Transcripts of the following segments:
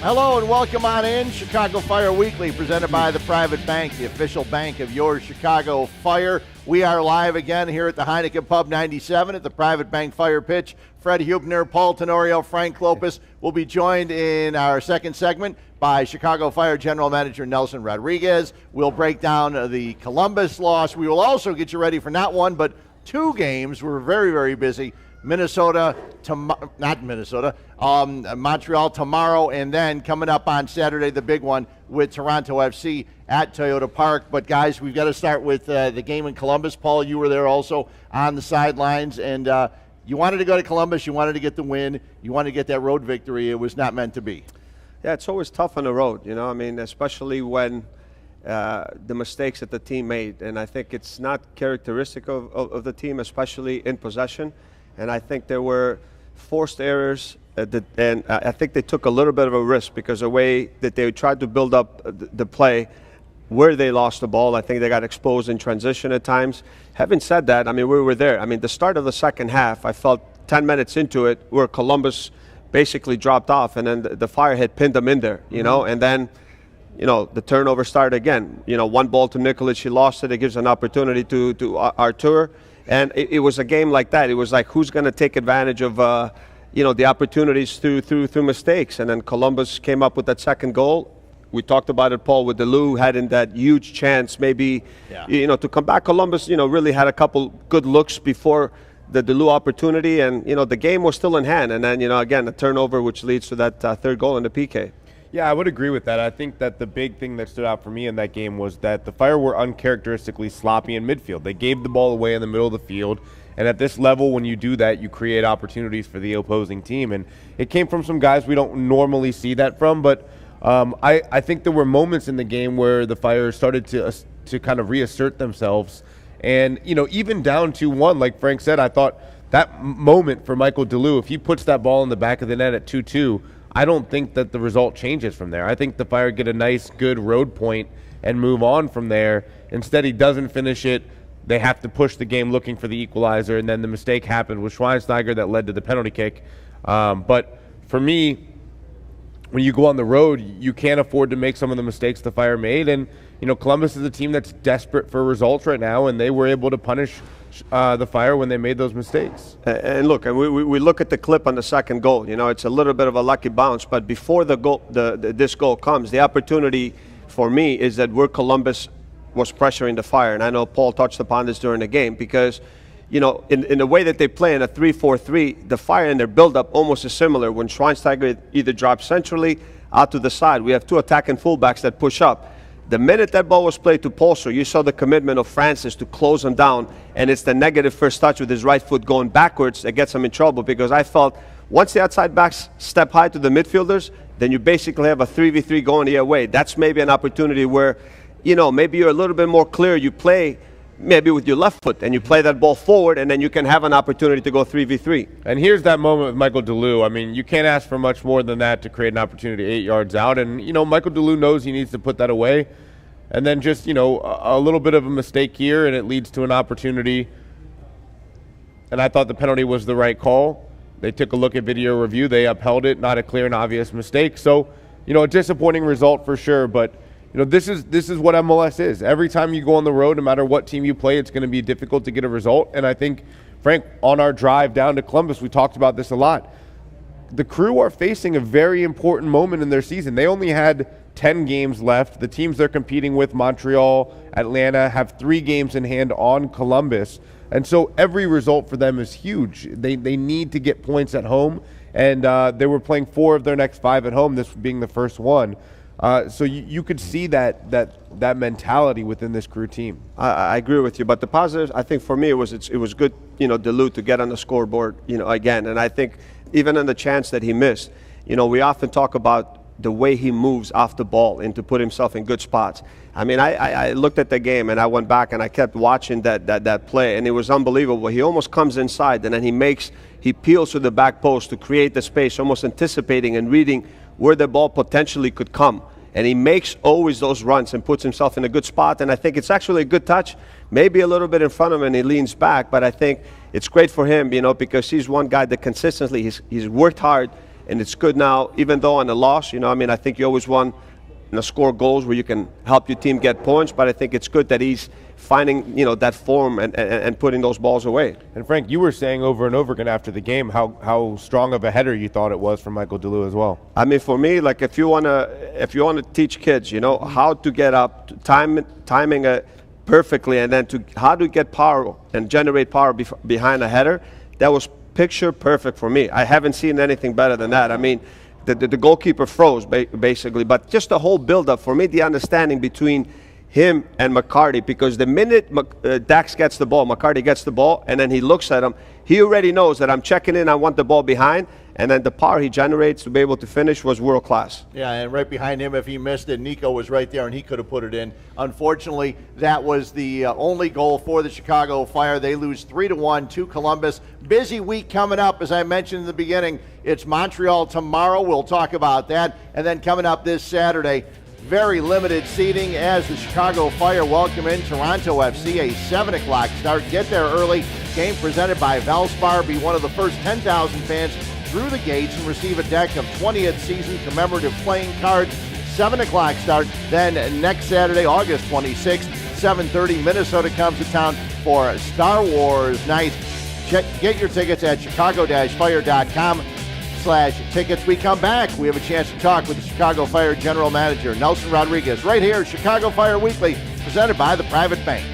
Hello and welcome on in. Chicago Fire Weekly, presented by the Private Bank, the official bank of your Chicago Fire. We are live again here at the Heineken Pub 97 at the Private Bank Fire Pitch. Fred Hubner, Paul Tenorio, Frank Lopez will be joined in our second segment by Chicago Fire General Manager Nelson Rodriguez. We'll break down the Columbus loss. We will also get you ready for not one but two games. We're very, very busy. Montreal tomorrow, and then coming up on Saturday, the big one with Toronto FC at Toyota Park. But, guys, we've got to start with the game in Columbus. Paul, you were there also on the sidelines, and you wanted to go to Columbus. You wanted to get the win. You wanted to get that road victory. It was not meant to be. Yeah, it's always tough on the road, I mean, especially when the mistakes that the team made. And I think it's not characteristic of the team, especially in possession. And I think there were forced errors, and I think they took a little bit of a risk because the way that they tried to build up the play, where they lost the ball, I think they got exposed in transition at times. Having said that, I mean, we were there. I mean, the start of the second half, I felt 10 minutes into it where Columbus basically dropped off, and then the Fire had pinned them in there, and then, the turnover started again. One ball to Nikolic, he lost it. It gives an opportunity to Artur. And it was a game like that. It was like, who's going to take advantage of, the opportunities through mistakes? And then Columbus came up with that second goal. We talked about it, Paul, with Deleu having that huge chance, maybe, to come back. Columbus, really had a couple good looks before the Deleu opportunity, and the game was still in hand. And then, again, a turnover, which leads to that third goal in the PK. Yeah, I would agree with that. I think that the big thing that stood out for me in that game was that the Fire were uncharacteristically sloppy in midfield. They gave the ball away in the middle of the field, and at this level, when you do that, you create opportunities for the opposing team. And it came from some guys we don't normally see that from, but I think there were moments in the game where the Fire started to kind of reassert themselves. And, even down 2-1, like Frank said, I thought that moment for Michael Deleu, if he puts that ball in the back of the net at 2-2, I don't think that the result changes from there. I think the Fire get a nice, good road point and move on from there. Instead, he doesn't finish it. They have to push the game looking for the equalizer, and then the mistake happened with Schweinsteiger that led to the penalty kick. But for me, when you go on the road, you can't afford to make some of the mistakes the Fire made. And, Columbus is a team that's desperate for results right now, and they were able to punish the Fire when they made those mistakes. And look, we look at the clip on the second goal. It's a little bit of a lucky bounce, but before the goal, this goal comes, the opportunity for me is that where Columbus was pressuring the Fire, and I know Paul touched upon this during the game, because in the way that they play in a 3-4-3, the Fire in their build-up almost is similar. When Schweinsteiger either drops centrally out to the side, we have two attacking fullbacks that push up. The minute that ball was played to Polster, you saw the commitment of Francis to close him down, and it's the negative first touch with his right foot going backwards that gets him in trouble, because I felt once the outside backs step high to the midfielders, then you basically have a 3v3 going the other way. That's maybe an opportunity where, maybe you're a little bit more clear. You play maybe with your left foot, and you play that ball forward, and then you can have an opportunity to go 3v3. And here's that moment with Michael Deleu. I mean, you can't ask for much more than that to create an opportunity 8 yards out. And, Michael Deleu knows he needs to put that away. And then just, a little bit of a mistake here, and it leads to an opportunity. And I thought the penalty was the right call. They took a look at video review. They upheld it, not a clear and obvious mistake. So, a disappointing result for sure, but this is what MLS is. Every time you go on the road, no matter what team you play, it's going to be difficult to get a result. And I think, Frank, on our drive down to Columbus, we talked about this a lot. The Crew are facing a very important moment in their season. They only had 10 games left. The teams they're competing with, Montreal, Atlanta, have 3 games in hand on Columbus. And so every result for them is huge. They need to get points at home. And they were playing 4 of their next 5 at home, this being the first one. So you could see that mentality within this Crew team. I agree with you, but the positives, I think for me, it was good, Deleu to get on the scoreboard, again. And I think even in the chance that he missed, we often talk about the way he moves off the ball and to put himself in good spots. I mean, I looked at the game and I went back and I kept watching that play, and it was unbelievable. He almost comes inside, and then he peels to the back post to create the space, almost anticipating and reading where the ball potentially could come. And he makes always those runs and puts himself in a good spot. And I think it's actually a good touch, maybe a little bit in front of him, and he leans back. But I think it's great for him, because he's one guy that consistently, he's worked hard and it's good now, even though on a loss, you know, I mean, I think you always want to score goals where you can help your team get points, but I think it's good that he's finding, you know, that form and putting those balls away. And Frank, you were saying over and over again after the game how strong of a header you thought it was from Michael DeLue as well. I mean, for me, like if you wanna teach kids, you know, how to get up, timing it perfectly, and then how to get power and generate power behind a header, that was picture perfect for me. I haven't seen anything better than that. I mean, the goalkeeper froze basically, but just the whole build-up, for me, the understanding between him and McCarty, because the minute Dax gets the ball, McCarty gets the ball, and then he looks at him, he already knows that I'm checking in, I want the ball behind, and then the power he generates to be able to finish was world class. Yeah, and right behind him, if he missed it, Nico was right there, and he could have put it in. Unfortunately, that was the only goal for the Chicago Fire. They lose 3-1 to Columbus. Busy week coming up, as I mentioned in the beginning. It's Montreal tomorrow. We'll talk about that. And then coming up this Saturday, very limited seating as the Chicago Fire welcome in Toronto FC, a 7 o'clock start. Get there early. Game presented by Valspar. Be one of the first 10,000 fans through the gates and receive a deck of 20th season commemorative playing cards. 7 o'clock start. Then next Saturday, August 26th, 7:30, Minnesota comes to town for Star Wars Night. Get your tickets at chicago-fire.com/tickets. We come back. We have a chance to talk with the Chicago Fire General Manager, Nelson Rodriguez, right here, Chicago Fire Weekly, presented by the Private Bank.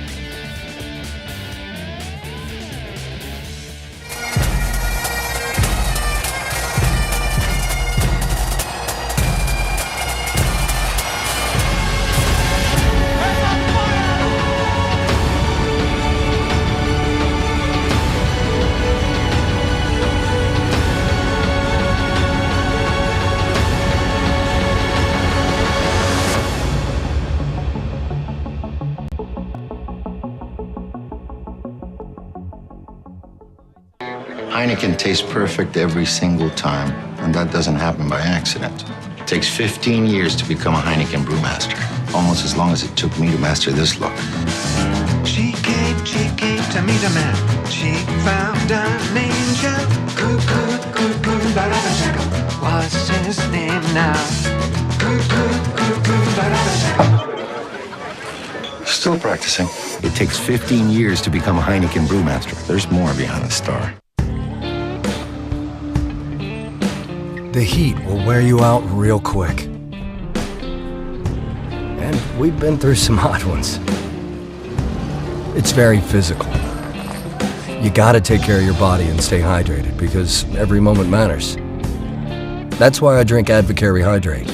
Heineken tastes perfect every single time, and that doesn't happen by accident. It takes 15 years to become a Heineken brewmaster, almost as long as it took me to master this look. She came to meet a man. She found an angel. Barabashaka. What's his name now? Barabashaka. Still practicing. It takes 15 years to become a Heineken brewmaster. There's more beyond the star. The heat will wear you out real quick. And we've been through some hot ones. It's very physical. You gotta take care of your body and stay hydrated because every moment matters. That's why I drink Advocare Hydrate.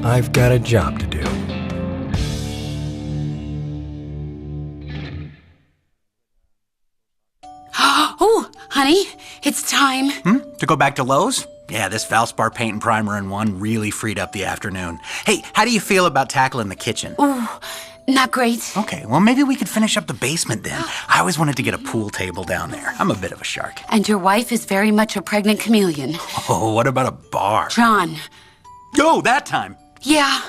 I've got a job to do. Oh, honey, it's time. To go back to Lowe's? Yeah, this Valspar paint and primer in one really freed up the afternoon. Hey, how do you feel about tackling the kitchen? Ooh, not great. Okay, well, maybe we could finish up the basement then. I always wanted to get a pool table down there. I'm a bit of a shark. And your wife is very much a pregnant chameleon. Oh, what about a bar? John. Go, that time. Yeah.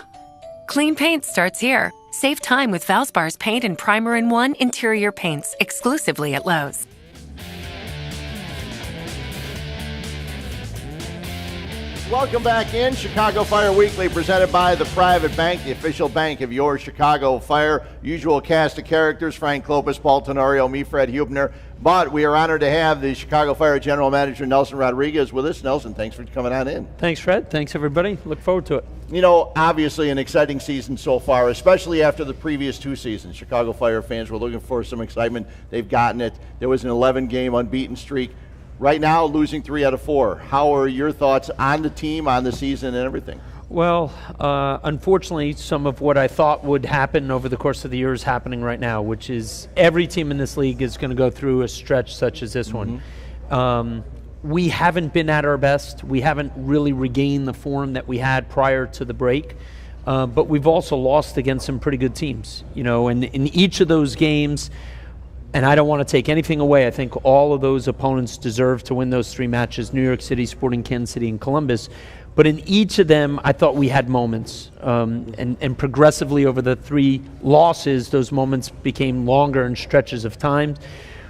Clean paint starts here. Save time with Valspar's paint and primer in one interior paints exclusively at Lowe's. Welcome back in. Chicago Fire Weekly, presented by the Private Bank, the official bank of your Chicago Fire. Usual cast of characters, Frank Klopas, Paul Tenorio, me, Fred Hubner. But we are honored to have the Chicago Fire General Manager, Nelson Rodriguez, with us. Nelson, thanks for coming on in. Thanks, Fred. Thanks, everybody. Look forward to it. You know, obviously an exciting season so far, especially after the previous two seasons. Chicago Fire fans were looking for some excitement. They've gotten it. There was an 11-game unbeaten streak. Right now, losing 3 out of 4. How are your thoughts on the team, on the season, and everything? Well, unfortunately, some of what I thought would happen over the course of the year is happening right now, which is every team in this league is going to go through a stretch such as this one. We haven't been at our best. We haven't really regained the form that we had prior to the break. But we've also lost against some pretty good teams. You know, and in each of those games, and I don't want to take anything away, I think all of those opponents deserve to win those 3 matches, New York City, Sporting Kansas City, and Columbus. But in each of them, I thought we had moments. And progressively over the 3 losses, those moments became longer in stretches of time.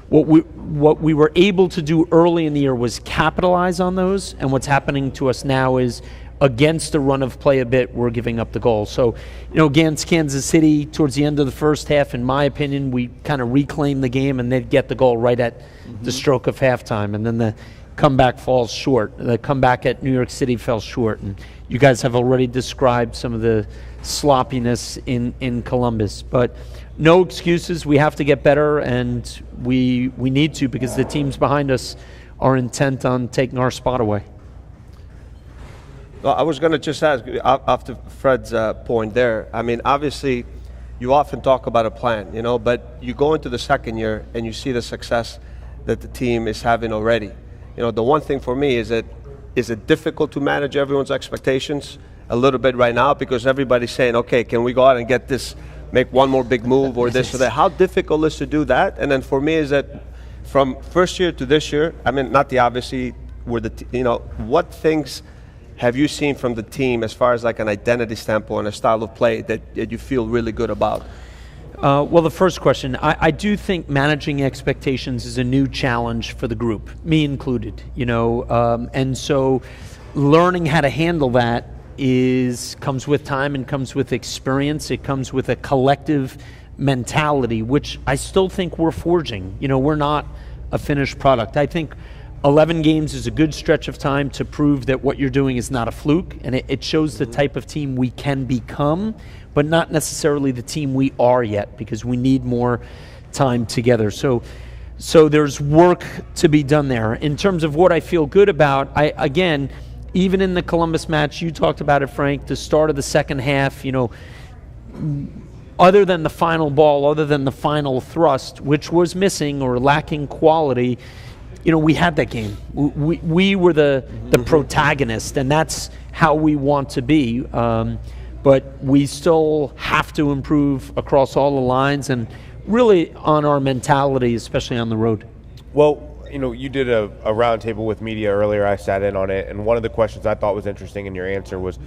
what we were able to do early in the year was capitalize on those, and what's happening to us now is against the run of play a bit, we're giving up the goal. So, against Kansas City, towards the end of the first half, in my opinion, we kind of reclaimed the game, and they'd get the goal right at the stroke of halftime, and then the comeback falls short. The comeback at New York City fell short, and you guys have already described some of the sloppiness in Columbus. But no excuses. We have to get better, and we need to, because the teams behind us are intent on taking our spot away. Well, I was going to just ask, after Fred's point there, I mean, obviously, you often talk about a plan, but you go into the second year and you see the success that the team is having already. The one thing for me is it difficult to manage everyone's expectations a little bit right now, because everybody's saying, okay, can we go out and get this, make one more big move or this or that? How difficult is to do that? And then for me is that from first year to this year, I mean, not the obviously, what things have you seen from the team as far as like an identity standpoint, a style of play that you feel really good about? Well, the first question, I do think managing expectations is a new challenge for the group, me included, and so learning how to handle that comes with time and comes with experience. It comes with a collective mentality, which I still think we're forging. We're not a finished product. I think 11 games is a good stretch of time to prove that what you're doing is not a fluke, and it shows the type of team we can become, but not necessarily the team we are yet, because we need more time together. So there's work to be done there. In terms of what I feel good about, again, even in the Columbus match, you talked about it, Frank, the start of the second half, other than the final ball, other than the final thrust, which was missing or lacking quality, we had that game. We were the protagonist, and that's how we want to be. But we still have to improve across all the lines and really on our mentality, especially on the road. Well, you did a roundtable with media earlier. I sat in on it, and one of the questions I thought was interesting in your answer was,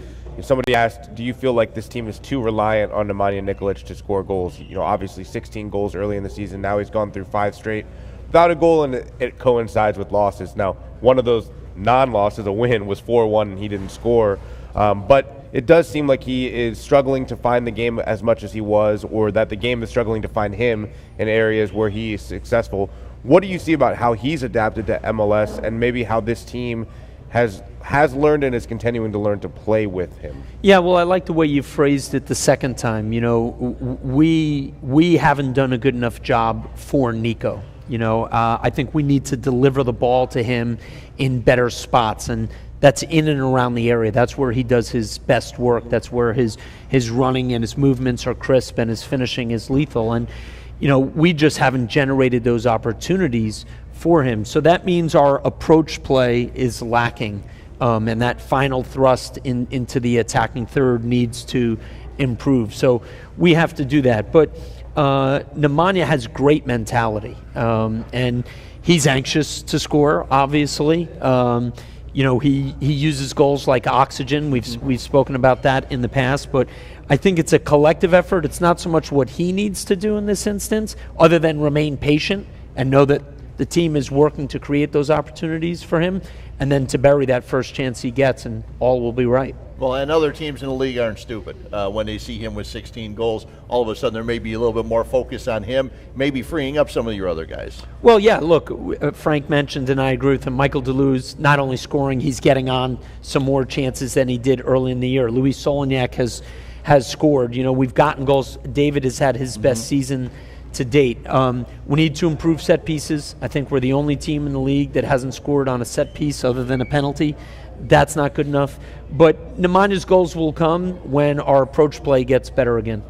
somebody asked, do you feel like this team is too reliant on Nemanja Nikolic to score goals? Obviously 16 goals early in the season. Now he's gone through 5 straight without a goal, and it coincides with losses. Now, one of those non-losses, a win, was 4-1, and he didn't score. But it does seem like he is struggling to find the game as much as he was, or that the game is struggling to find him in areas where he is successful. What do you see about how he's adapted to MLS, and maybe how this team has learned and is continuing to learn to play with him? Yeah, well, I like the way you phrased it the second time. We haven't done a good enough job for Nico. I think we need to deliver the ball to him in better spots, and that's in and around the area. That's where he does his best work. That's where his running and his movements are crisp and his finishing is lethal. And, we just haven't generated those opportunities for him. So that means our approach play is lacking, and that final thrust into the attacking third needs to improve. So we have to do that. But Nemanja has great mentality, and he's anxious to score, obviously. He uses goals like oxygen. We've spoken about that in the past, but I think it's a collective effort. It's not so much what he needs to do in this instance, other than remain patient and know that the team is working to create those opportunities for him, and then to bury that first chance he gets, and all will be right. Well, and other teams in the league aren't stupid. When they see him with 16 goals, all of a sudden there may be a little bit more focus on him, maybe freeing up some of your other guys. Well, yeah, look, Frank mentioned, and I agree with him, Michael Delue's not only scoring, he's getting on some more chances than he did early in the year. Louis Solignac has scored. We've gotten goals. David has had his best season to date. We need to improve set pieces. I think we're the only team in the league that hasn't scored on a set piece other than a penalty. That's not good enough. But Nemanja's goals will come when our approach play gets better again.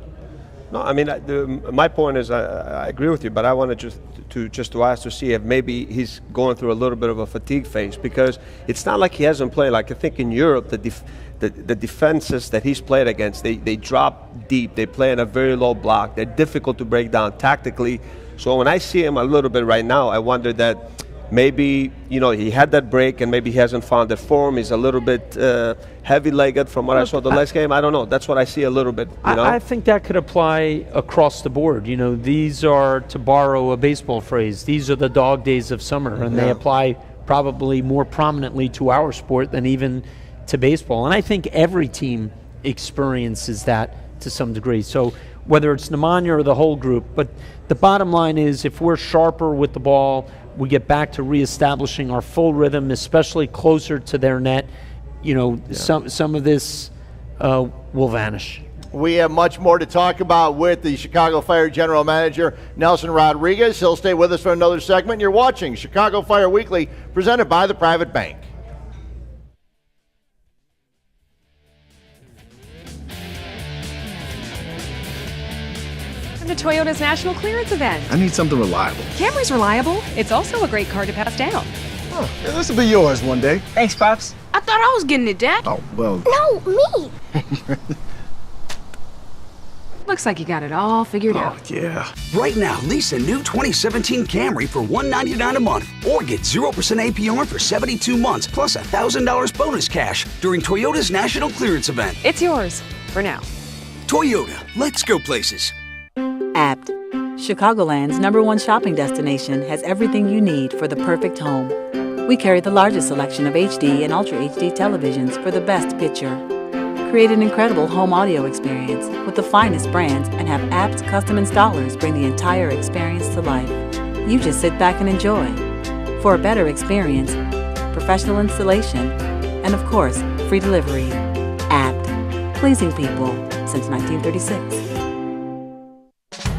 No, I mean, my point is I agree with you, but I wanted just to ask to see if maybe he's going through a little bit of a fatigue phase, because it's not like he hasn't played. Like I think in Europe, the defenses that he's played against, they drop deep, they play in a very low block, they're difficult to break down tactically. So when I see him a little bit right now, I wonder that maybe, he had that break and maybe he hasn't found that form. He's a little bit heavy-legged from what I saw the last game. I don't know. That's what I see a little bit, I think that could apply across the board. These are, to borrow a baseball phrase, these are the dog days of summer, and they apply probably more prominently to our sport than even to baseball. And I think every team experiences that to some degree. So whether it's Nemanja or the whole group, but the bottom line is if we're sharper with the ball, we get back to reestablishing our full rhythm, especially closer to their net, some of this will vanish. We have much more to talk about with the Chicago Fire General Manager, Nelson Rodriguez. He'll stay with us for another segment. You're watching Chicago Fire Weekly, presented by the Private Bank. The Toyota's National Clearance Event. I need something reliable. Camry's reliable. It's also a great car to pass down. Oh, yeah, this will be yours one day. Thanks, Pops. I thought I was getting it, Dad. Oh, well. No, me. Looks like you got it all figured out. Yeah. Right now, lease a new 2017 Camry for $199 a month or get 0% APR for 72 months plus $1,000 bonus cash during Toyota's National Clearance Event. It's yours for now. Toyota, let's go places. Apt, Chicagoland's #1 shopping destination, has everything you need for the perfect home. We carry the largest selection of HD and Ultra HD televisions for the best picture. Create an incredible home audio experience with the finest brands and have Apt custom installers bring the entire experience to life. You just sit back and enjoy. For a better experience, professional installation, and of course, free delivery. Apt, pleasing people since 1936.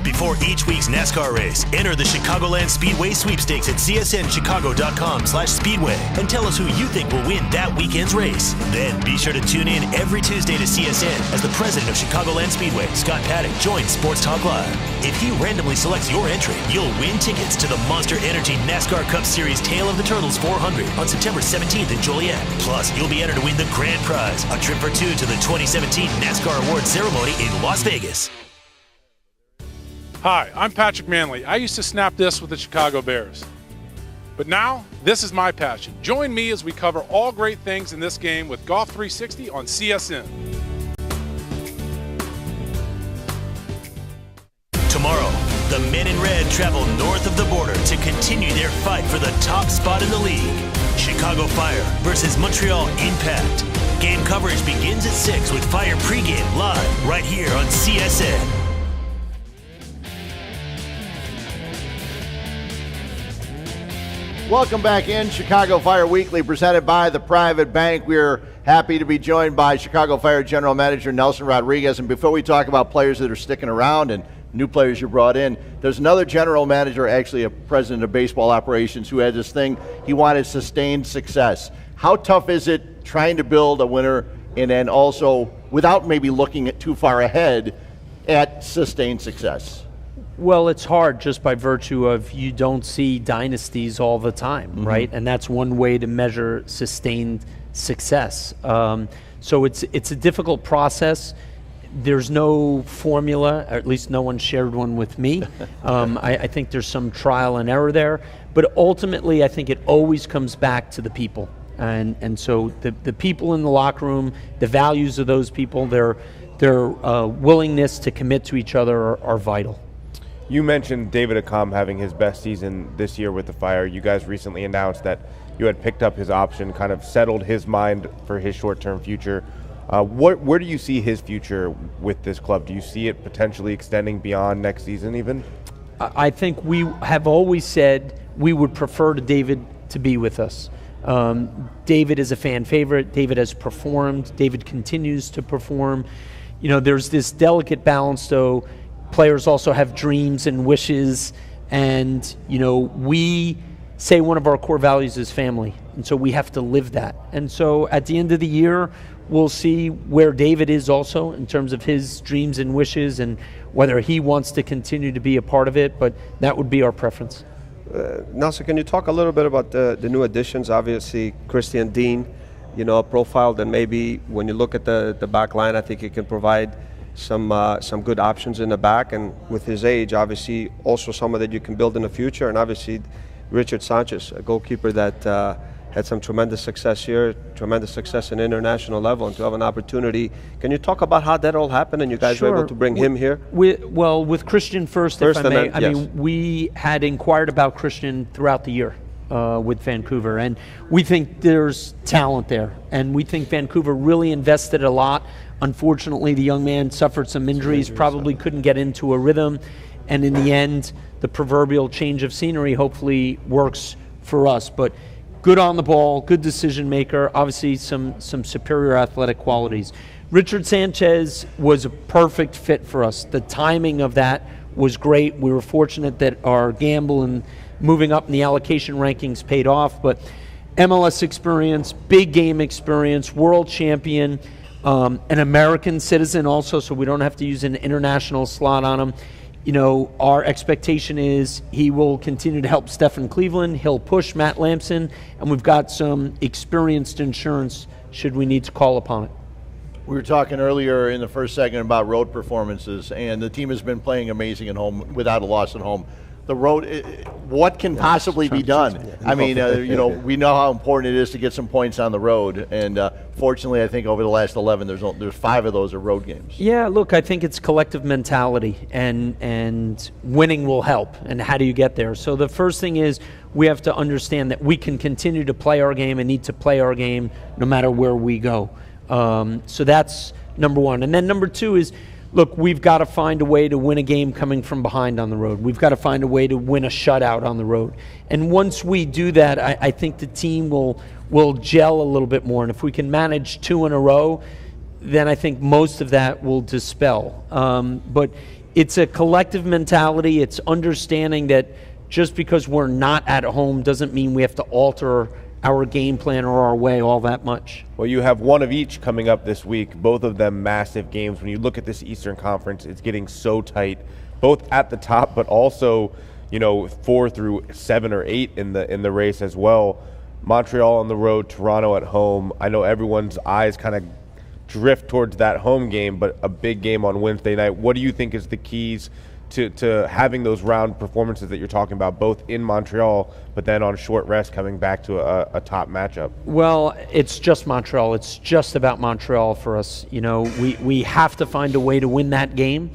Before each week's NASCAR race, enter the Chicagoland Speedway sweepstakes at csnchicago.com/speedway and tell us who you think will win that weekend's race. Then be sure to tune in every Tuesday to CSN as the president of Chicagoland Speedway, Scott Paddock, joins Sports Talk Live. If he randomly selects your entry, you'll win tickets to the Monster Energy NASCAR Cup Series Tale of the Turtles 400 on September 17th in Joliet. Plus, you'll be entered to win the grand prize, a trip for two to the 2017 NASCAR Awards ceremony in Las Vegas. Hi, I'm Patrick Manley. I used to snap this with the Chicago Bears. But now, this is my passion. Join me as we cover all great things in this game with Golf 360 on CSN. Tomorrow, the men in red travel north of the border to continue their fight for the top spot in the league. Chicago Fire versus Montreal Impact. Game coverage begins at 6 with Fire pregame live right here on CSN. Welcome back in Chicago Fire Weekly, presented by the Private Bank. We're happy to be joined by Chicago Fire General Manager Nelson Rodriguez. And before we talk about players that are sticking around and new players you brought in, there's another general manager, actually a president of baseball operations, who had this thing. He wanted sustained success. How tough is it trying to build a winner and then also, without maybe looking too far ahead, at sustained success? Well, it's hard just by virtue of you don't see dynasties all the time, right? And that's one way to measure sustained success. So it's a difficult process. There's no formula, or at least no one shared one with me. I think there's some trial and error there. But ultimately, I think it always comes back to the people. And so the people in the locker room, the values of those people, their willingness to commit to each other are vital. You mentioned David Accam having his best season this year with the Fire. You guys recently announced that you had picked up his option, kind of settled his mind for his short-term future. Where do you see his future with this club? Do you see it potentially extending beyond next season even? I think we have always said we would prefer David to be with us. David is a fan favorite. David has performed. David continues to perform. There's this delicate balance, though. Players also have dreams and wishes, and we say one of our core values is family, and so we have to live that. And so at the end of the year, we'll see where David is also in terms of his dreams and wishes and whether he wants to continue to be a part of it, but that would be our preference. Nelson, can you talk a little bit about the new additions? Obviously, Christian Dean, a profile that maybe when you look at the back line, I think he can provide some good options in the back, and with his age, obviously, also someone that you can build in the future. And obviously, Richard Sanchez, a goalkeeper that had some tremendous success here, tremendous success in international level, and to have an opportunity. Can you talk about how that all happened and you guys were able to bring him here? With Christian first, if I may. Then, yes. We had inquired about Christian throughout the year with Vancouver, and we think there's talent there, and we think Vancouver really invested a lot. Unfortunately, the young man suffered some injuries, probably couldn't get into a rhythm, and in the end, the proverbial change of scenery hopefully works for us. But good on the ball, good decision maker, obviously some superior athletic qualities. Richard Sanchez was a perfect fit for us. The timing of that was great. We were fortunate that our gamble and moving up in the allocation rankings paid off, but MLS experience, big game experience, world champion, an American citizen also, so we don't have to use an international slot on him. You know, our expectation is he will continue to help Stefan Cleveland. He'll push Matt Lampson, and we've got some experienced insurance should we need to call upon it. We were talking earlier in the first segment about road performances, and the team has been playing amazing at home without a loss at home. The road, what can possibly be done? I mean, you know, we know how important it is to get some points on the road, and fortunately, I think over the last 11, there's 5 of those are road games. Yeah, look, I think it's collective mentality, and winning will help. And how do you get there? So the first thing is we have to understand that we can continue to play our game and need to play our game no matter where we go. So that's number one. And then number two is, look, we've got to find a way to win a game coming from behind on the road. We've got to find a way to win a shutout on the road. And once we do that, I think the team will gel a little bit more. And if we can manage 2 in a row, then I think most of that will dispel. But it's a collective mentality. It's understanding that just because we're not at home doesn't mean we have to alter our game plan or our way all that much. Well, you have one of each coming up this week, both of them massive games. When you look at this Eastern Conference, it's getting so tight, both at the top, but also, you know, 4 through 7 or 8 in the race as well. Montreal on the road, Toronto at home. I know everyone's eyes kind of drift towards that home game, but a big game on Wednesday night. What do you think is the keys to having those round performances that you're talking about, both in Montreal, but then on short rest coming back to a top matchup? Well, it's just Montreal. It's just about Montreal for us. You know, we have to find a way to win that game.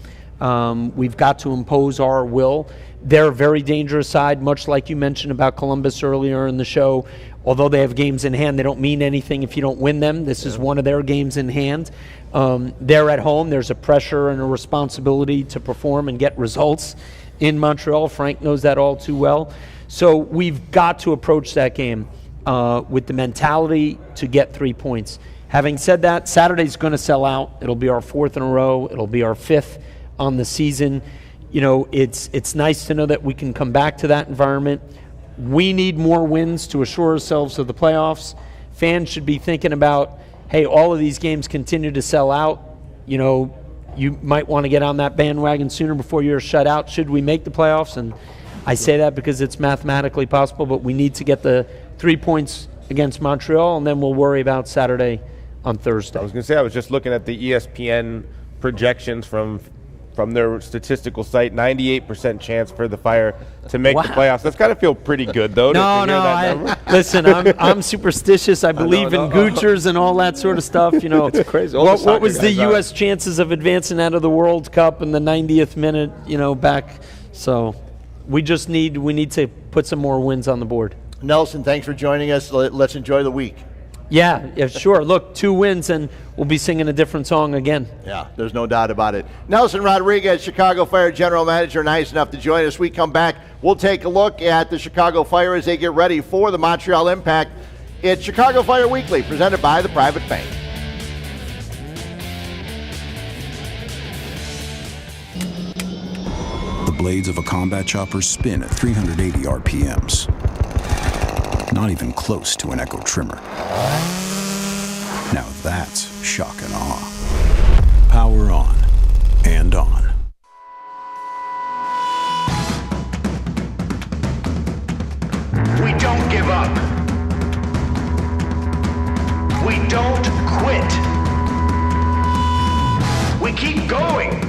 We've got to impose our will. They're a very dangerous side, much like you mentioned about Columbus earlier in the show. Although they have games in hand, they don't mean anything if you don't win them. This is one of their games in hand. They're at home. There's a pressure and a responsibility to perform and get results in Montreal. Frank knows that all too well. So we've got to approach that game with the mentality to get 3 points. Having said that, Saturday's going to sell out. It'll be our 4th in a row. It'll be our 5th on the season. You know, it's nice to know that we can come back to that environment. We need more wins to assure ourselves of the playoffs. Fans should be thinking about, hey, all of these games continue to sell out. You know, you might want to get on that bandwagon sooner before you're shut out. Should we make the playoffs? And I say that because it's mathematically possible, but we need to get the 3 points against Montreal, and then we'll worry about Saturday on Thursday. I was going to say, I was just looking at the ESPN projections from their statistical site. 98% chance for the Fire to make the playoffs. That's got to feel pretty good, though. Listen, I'm superstitious. I believe in Goochers and all that sort of stuff. You know, it's crazy. What was the U.S. chances of advancing out of the World Cup in the 90th minute? You know, back. So we need to put some more wins on the board. Nelson, thanks for joining us. Let's enjoy the week. Yeah, sure. Look, 2 wins and we'll be singing a different song again. Yeah, there's no doubt about it. Nelson Rodriguez, Chicago Fire General Manager, nice enough to join us. We come back, we'll take a look at the Chicago Fire as they get ready for the Montreal Impact. It's Chicago Fire Weekly, presented by the Private Bank. The blades of a combat chopper spin at 380 RPMs. Not even close to an Echo trimmer. Now that's shock and awe. Power on and on. We don't give up. We don't quit. We keep going.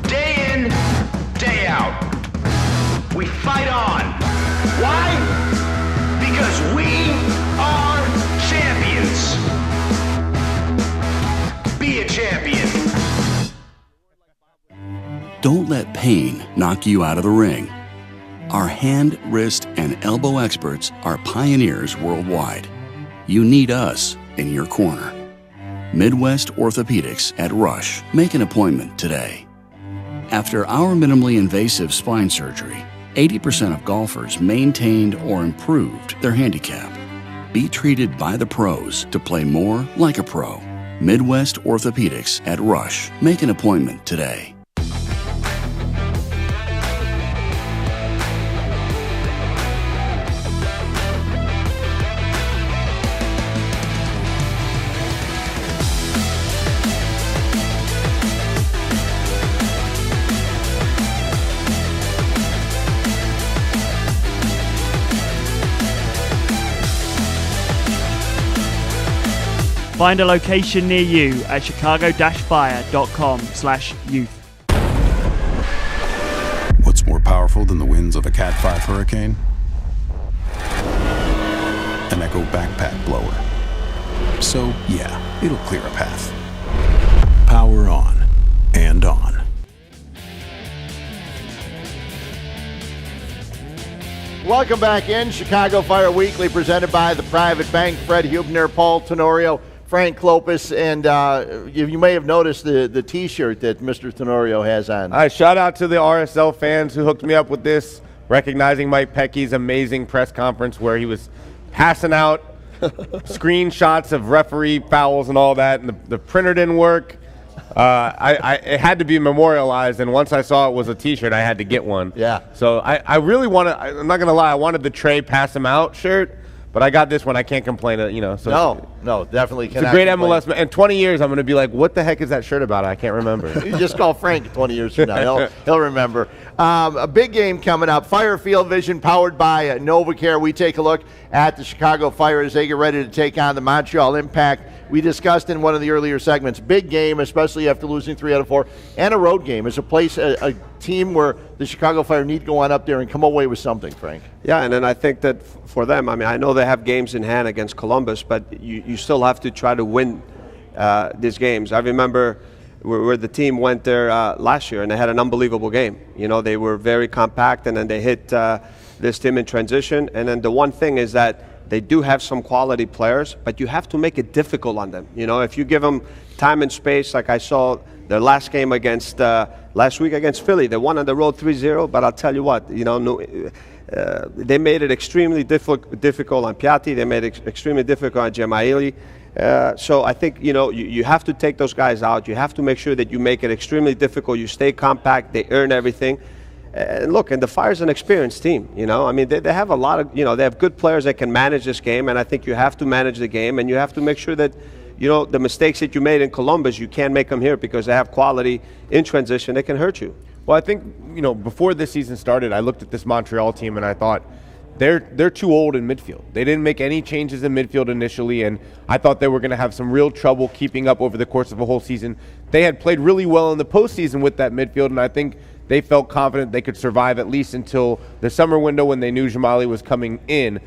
Day in, day out. We fight on. Don't let pain knock you out of the ring. Our hand, wrist, and elbow experts are pioneers worldwide. You need us in your corner. Midwest Orthopedics at Rush. Make an appointment today. After our minimally invasive spine surgery, 80% of golfers maintained or improved their handicap. Be treated by the pros to play more like a pro. Midwest Orthopedics at Rush. Make an appointment today. Find a location near you at chicago-fire.com/youth. What's more powerful than the winds of a Cat 5 hurricane? An Echo backpack blower. So, yeah, it'll clear a path. Power on and on. Welcome back in. Chicago Fire Weekly presented by the Private Bank. Fred Hubner, Paul Tenorio, Frank Klopas, and you may have noticed the T-shirt that Mr. Tenorio has on. All right, shout out to the RSL fans who hooked me up with this, recognizing Mike Peckey's amazing press conference where he was passing out screenshots of referee fouls and all that, and the printer didn't work. It had to be memorialized, and once I saw it was a T-shirt, I had to get one. Yeah. So I really wanted, I'm not going to lie, I wanted the Trey pass him out shirt, but I got this one. I can't complain, So No, definitely it's cannot a great complain. MLS. In 20 years, I'm going to be like, what the heck is that shirt about? I can't remember. You just call Frank 20 years from now. He'll remember. A big game coming up. Fire Field Vision powered by NovaCare. We take a look at the Chicago Fire as they get ready to take on the Montreal Impact. We discussed in one of the earlier segments, big game, especially after losing 3 out of 4, and a road game. It's a team where the Chicago Fire need to go on up there and come away with something, Frank. Yeah, and then I think that for them, I know they have games in hand against Columbus, but you still have to try to win these games. I remember where the team went there last year, and they had an unbelievable game. They were very compact, and then they hit this team in transition. And then the one thing is that they do have some quality players, but you have to make it difficult on them. If you give them time and space, like I saw their last game against last week against Philly, they won on the road 3-0. But I'll tell you what, they made it extremely difficult on Piatti. They made it extremely difficult on Gemaili. So I think you have to take those guys out. You have to make sure that you make it extremely difficult. You stay compact. They earn everything. And look, and the Fire's an experienced team. They have a lot of, they have good players that can manage this game, and I think you have to manage the game, and you have to make sure that, the mistakes that you made in Columbus, you can't make them here because they have quality in transition that can hurt you. Well, I think, before this season started, I looked at this Montreal team and I thought, they're too old in midfield. They didn't make any changes in midfield initially, and I thought they were going to have some real trouble keeping up over the course of a whole season. They had played really well in the postseason with that midfield, and I think they felt confident they could survive at least until the summer window when they knew Gemaili was coming in.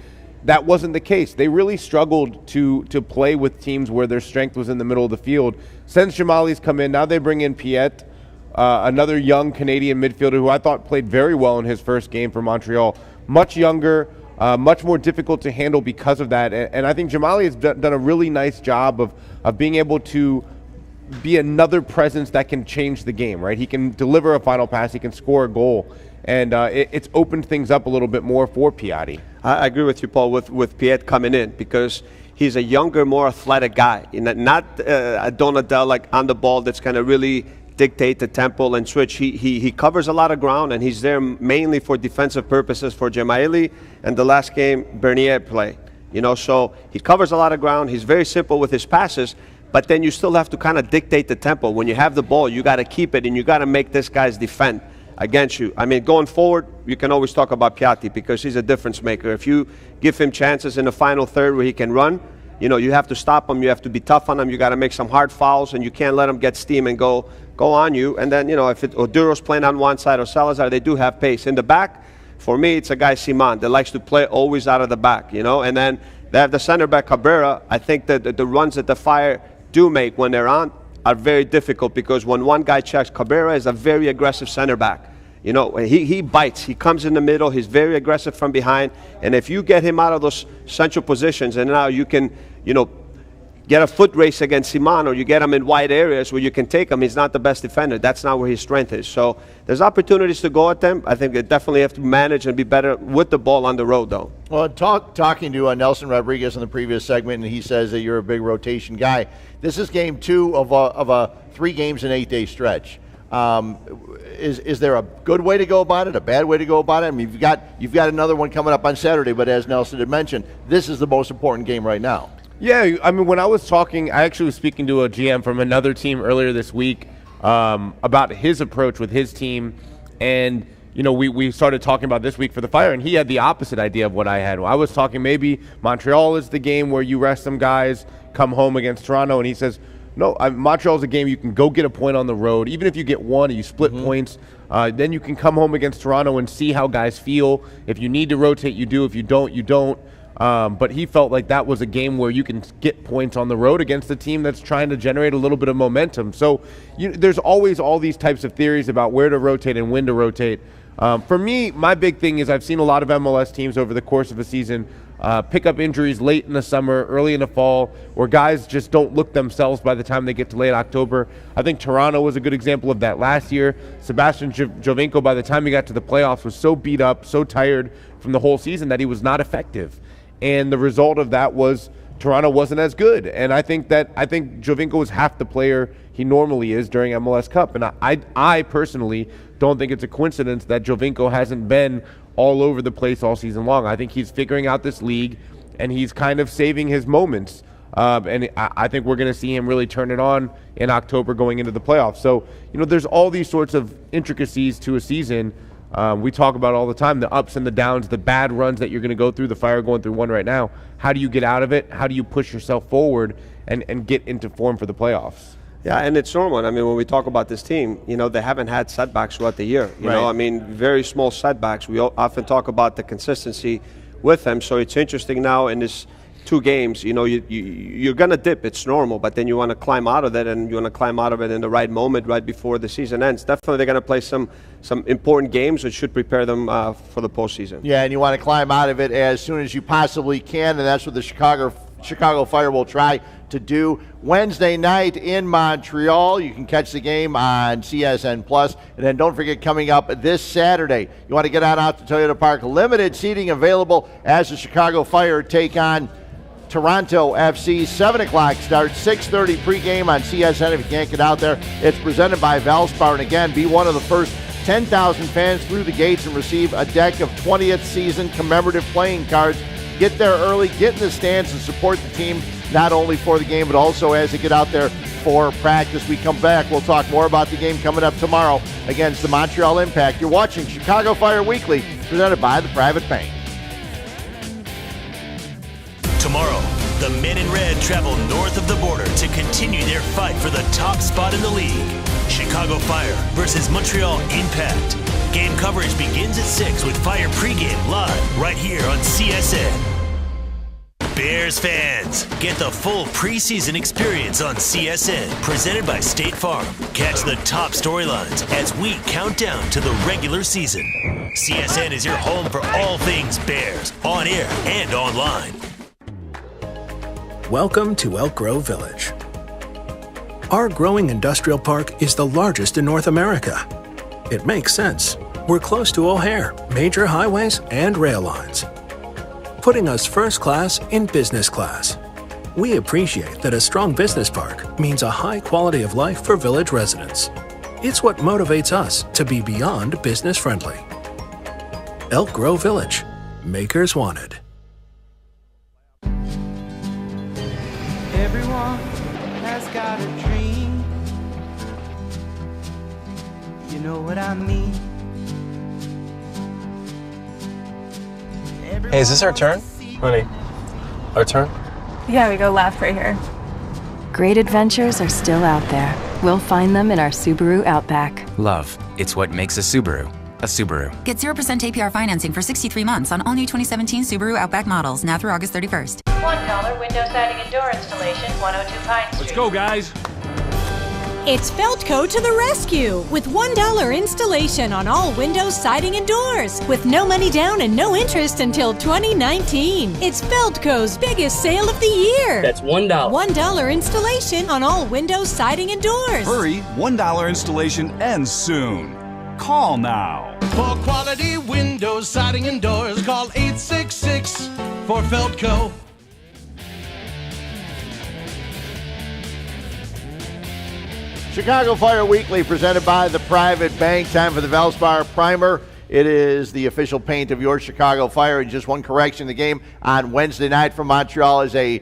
That wasn't the case. They really struggled to play with teams where their strength was in the middle of the field. Since Gemaili's come in, now they bring in Piet, another young Canadian midfielder who I thought played very well in his first game for Montreal. Much younger, much more difficult to handle because of that. And I think Gemaili has done a really nice job of being able to be another presence that can change the game, right? He can deliver a final pass, he can score a goal, and it's opened things up a little bit more for Piatti. I agree with you, Paul, with Piet coming in because he's a younger, more athletic guy. Not a Donadel like on the ball that's going to really dictate the tempo and switch. He covers a lot of ground, and he's there mainly for defensive purposes for Gemaili, and the last game Bernier played. So he covers a lot of ground. He's very simple with his passes. But then you still have to kind of dictate the tempo. When you have the ball, you got to keep it, and you got to make this guys defend against you. Going forward, you can always talk about Piatti because he's a difference maker. If you give him chances in the final third where he can run, you have to stop him. You have to be tough on him. You got to make some hard fouls, and you can't let him get steam and go on you. And then, if Oduro's playing on one side or Salazar, they do have pace. In the back, for me, it's a guy, Simon, that likes to play always out of the back, And then they have the center back, Cabrera. I think that the runs that the Fire do make when they're on, are very difficult because when one guy checks, Cabrera is a very aggressive center back. You know, he bites. He comes in the middle. He's very aggressive from behind. And if you get him out of those central positions, and now you can, you know, get a foot race against Simon, or you get him in wide areas where you can take him, he's not the best defender. That's not where his strength is. So there's opportunities to go at them. I think they definitely have to manage and be better with the ball on the road, though. Well, talking to Nelson Rodriguez in the previous segment, and he says that you're a big rotation guy. This is game 2 of a 3 games in 8-day stretch. Is there a good way to go about it, a bad way to go about it? I mean, you've got another one coming up on Saturday, but as Nelson had mentioned, this is the most important game right now. Yeah, I mean, when I was talking, I actually was speaking to a GM from another team earlier this week about his approach with his team, and you know, we started talking about this week for the Fire, and he had the opposite idea of what I had. I was talking maybe Montreal is the game where you rest some guys, come home against Toronto, and he says, no, Montreal's a game you can go get a point on the road. Even if you get one and you split points, then you can come home against Toronto and see how guys feel. If you need to rotate, you do. If you don't, you don't. But he felt like that was a game where you can get points on the road against a team that's trying to generate a little bit of momentum. So there's always all these types of theories about where to rotate and when to rotate. For me, my big thing is I've seen a lot of MLS teams over the course of a season pick up injuries late in the summer, early in the fall, where guys just don't look themselves by the time they get to late October. I think Toronto was a good example of that last year. Sebastian Giovinco, by the time he got to the playoffs, was so beat up, so tired from the whole season that he was not effective. And the result of that was Toronto wasn't as good. And I think Giovinco was half the player he normally is during MLS Cup. And I personally don't think it's a coincidence that Giovinco hasn't been all over the place all season long. I think he's figuring out this league, and he's kind of saving his moments. And I think we're going to see him really turn it on in October going into the playoffs. So, there's all these sorts of intricacies to a season. We talk about all the time, the ups and the downs, the bad runs that you're going to go through. The Fire going through one right now. How do you get out of it? How do you push yourself forward and get into form for the playoffs? Yeah, and it's normal. I mean, when we talk about this team, they haven't had setbacks throughout the year. You know, I mean, very small setbacks. We often talk about the consistency with them. So it's interesting now in this 2 games, you're going to dip. It's normal, but then you want to climb out of it, and you want to climb out of it in the right moment, right before the season ends. Definitely they're going to play some important games that should prepare them for the postseason. Yeah, and you want to climb out of it as soon as you possibly can, and that's what the Chicago Fire will try to do. Wednesday night in Montreal, you can catch the game on CSN Plus, and then don't forget, coming up this Saturday, you want to get on out to Toyota Park. Limited seating available as the Chicago Fire take on Toronto FC. 7 o'clock start, 6:30 pregame on CSN. If you can't get out there, it's presented by Valspar, and again, be one of the first 10,000 fans through the gates and receive a deck of 20th season commemorative playing cards. Get there early, get in the stands, and support the team, not only for the game, but also as they get out there for practice. We come back, we'll talk more about the game coming up tomorrow against the Montreal Impact. You're watching Chicago Fire Weekly, presented by the Private Bank. Tomorrow, the men in red travel north of the border to continue their fight for the top spot in the league. Chicago Fire versus Montreal Impact. Game coverage begins at 6 with Fire pregame live right here on CSN. Bears fans, get the full preseason experience on CSN, presented by State Farm. Catch the top storylines as we count down to the regular season. CSN is your home for all things Bears, on air and online. Welcome to Elk Grove Village. Our growing industrial park is the largest in North America. It makes sense. We're close to O'Hare, major highways, and rail lines, putting us first class in business class. We appreciate that a strong business park means a high quality of life for village residents. It's what motivates us to be beyond business friendly. Elk Grove Village, makers wanted. Everyone has got a dream. You know what I mean? Hey, is this our turn? Honey, our turn? Yeah, we go left right here. Great adventures are still out there. We'll find them in our Subaru Outback. Love, it's what makes a Subaru a Subaru. Get 0% APR financing for 63 months on all new 2017 Subaru Outback models, now through August 31st. $1 window siding and door installation, 102 Pine Street. Let's go, guys. It's Feldco to the rescue with $1 installation on all windows, siding, and doors with no money down and no interest until 2019. It's Feldco's biggest sale of the year. That's $1. $1 installation on all windows, siding, and doors. Hurry, $1 installation ends soon. Call now. For quality windows, siding, and doors, call 866 for Feldco. Chicago Fire Weekly presented by the Private Bank. Time for the Valspar Primer. It is the official paint of your Chicago Fire. And just one correction, the game on Wednesday night from Montreal is a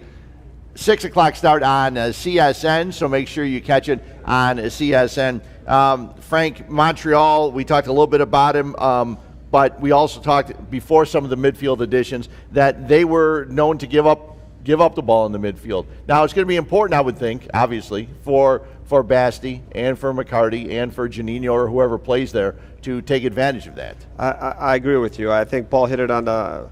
6 o'clock start on CSN, so make sure you catch it on CSN. Frank, Montreal, we talked a little bit about him, but we also talked before some of the midfield additions that they were known to give up the ball in the midfield. Now, it's going to be important, I would think, obviously, for Basti and for McCarty and for Janino or whoever plays there to take advantage of that. I agree with you. I think Paul hit it on the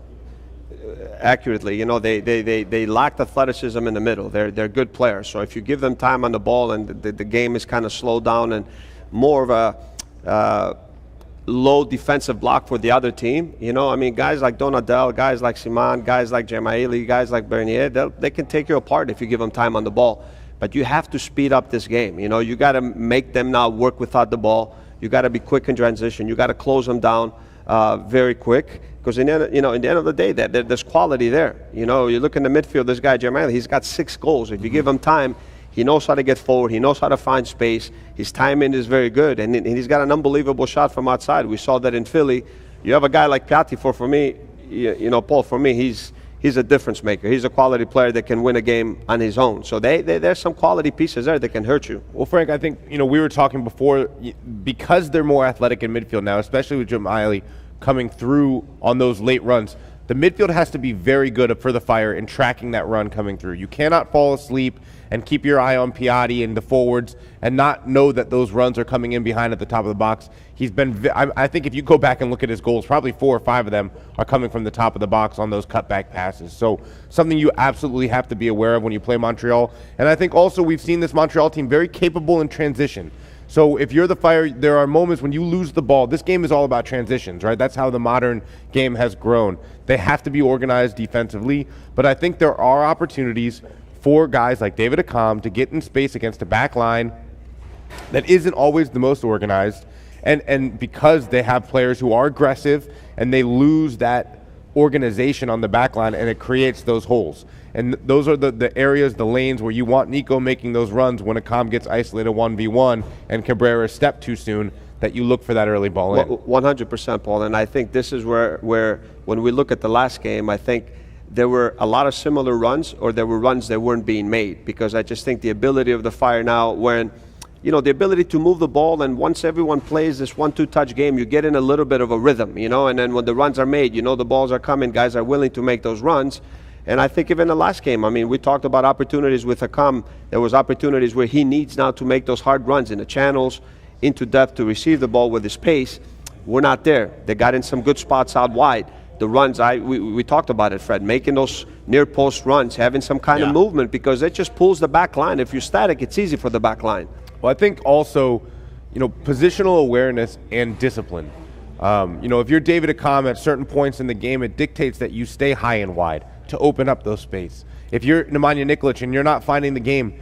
accurately. You know, they lacked athleticism in the middle. They're good players. So if you give them time on the ball and the game is kind of slowed down and more of a low defensive block for the other team, you know, I mean, guys like Donadel, guys like Simon, guys like Jemaili, guys like Bernier, they can take you apart if you give them time on the ball. But you have to speed up this game. You know, you got to make them now work without the ball. You got to be quick in transition. You got to close them down very quick. Because in the end of the day, there's quality there. You know, you look in the midfield, this guy, Jemaili, he's got 6 goals. If you give him time, he knows how to get forward. He knows how to find space. His timing is very good. And he's got an unbelievable shot from outside. We saw that in Philly. You have a guy like Piatti, for me, you know, Paul, for me, he's a difference maker. He's a quality player that can win a game on his own. So there's some quality pieces there that can hurt you. Well, Frank, I think, you know, we were talking before, because they're more athletic in midfield now, especially with Jemaili coming through on those late runs, the midfield has to be very good for the Fire in tracking that run coming through. You cannot fall asleep and keep your eye on Piatti and the forwards and not know that those runs are coming in behind at the top of the box. He's been, I think if you go back and look at his goals, probably 4 or 5 of them are coming from the top of the box on those cutback passes. So something you absolutely have to be aware of when you play Montreal. And I think also we've seen this Montreal team very capable in transition. So if you're the Fire, there are moments when you lose the ball. This game is all about transitions, right? That's how the modern game has grown. They have to be organized defensively, but I think there are opportunities for guys like David Accam to get in space against a back line that isn't always the most organized. And because they have players who are aggressive and they lose that organization on the back line, and it creates those holes. And those are the areas, the lanes where you want Nico making those runs when Accam gets isolated 1v1 and Cabrera step too soon, that you look for that early ball in. 100%, Paul. And I think this is where when we look at the last game, I think there were a lot of similar runs, or there were runs that weren't being made, because I just think the ability of the Fire now, when, you know, the ability to move the ball, and once everyone plays this 1-2 touch game, you get in a little bit of a rhythm, you know, and then when the runs are made, you know, the balls are coming, guys are willing to make those runs. And I think even the last game, I mean, we talked about opportunities with Accam. There was opportunities where he needs now to make those hard runs in the channels, into depth to receive the ball with his pace. We're not there. They got in some good spots out wide. The runs, we talked about it, Fred, making those near post runs, having some kind of movement, because it just pulls the back line. If you're static, it's easy for the back line. Well, I think also, you know, positional awareness and discipline. You know, if you're David Accam at certain points in the game, it dictates that you stay high and wide to open up those space. If you're Nemanja Nikolic and you're not finding the game,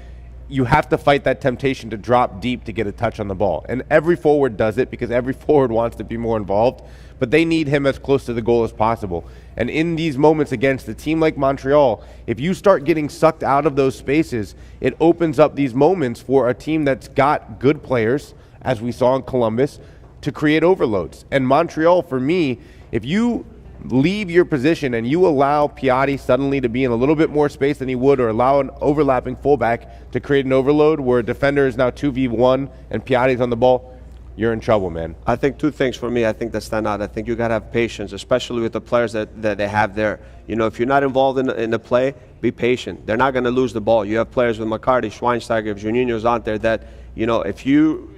you have to fight that temptation to drop deep to get a touch on the ball. And every forward does it, because every forward wants to be more involved, but they need him as close to the goal as possible. And in these moments against a team like Montreal, if you start getting sucked out of those spaces, it opens up these moments for a team that's got good players, as we saw in Columbus, to create overloads. And Montreal, for me, if you leave your position and you allow Piatti suddenly to be in a little bit more space than he would, or allow an overlapping fullback to create an overload where a defender is now 2v1 and Piatti's on the ball, you're in trouble, man. I think 2 things for me, I think that stand out. I think you got to have patience, especially with the players that they have there. You know, if you're not involved in the play, be patient. They're not going to lose the ball. You have players with McCarty, Schweinsteiger, Juninho's out there that, you know, if you